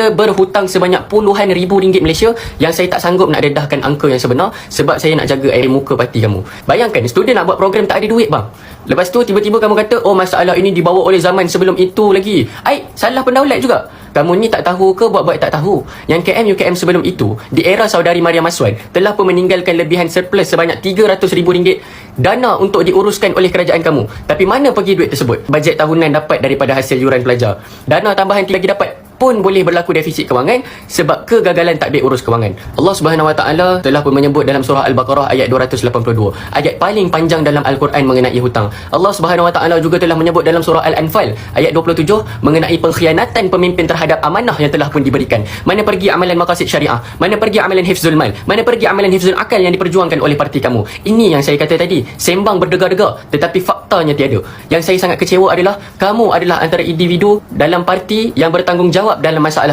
saya berhutang sebanyak puluhan ribu ringgit Malaysia yang saya tak sanggup nak dedahkan angka yang sebenar sebab saya nak jaga air muka parti kamu. Bayangkan, student nak buat program tak ada duit bang. Lepas tu tiba-tiba kamu kata, oh masalah ini dibawa oleh zaman sebelum itu lagi. Salah pendaulat juga. Kamu ni tak tahu ke buat-buat tak tahu? Yang KM UKM sebelum itu, di era saudari Maria Maswan, telah pun meninggalkan lebihan surplus sebanyak RM300,000 dana untuk diuruskan oleh kerajaan kamu. Tapi mana pergi duit tersebut? Bajet tahunan dapat daripada hasil yuran pelajar. Dana tambahan lagi dapat pun boleh berlaku defisit kewangan sebab kegagalan tadbir urus kewangan. Allah Subhanahu Wa Taala telah pun menyebut dalam surah Al-Baqarah ayat 282, ayat paling panjang dalam Al-Quran mengenai hutang. Allah Subhanahu Wa Taala juga telah menyebut dalam surah Al-Anfal ayat 27 mengenai pengkhianatan pemimpin terhadap amanah yang telah pun diberikan. Mana pergi amalan maqasid syariah? Mana pergi amalan hifzul mal? Mana pergi amalan hifzul akal yang diperjuangkan oleh parti kamu? Ini yang saya kata tadi, sembang berdegar-degar tetapi faktanya tiada. Yang saya sangat kecewa adalah kamu adalah antara individu dalam parti yang bertanggungjawab dalam masalah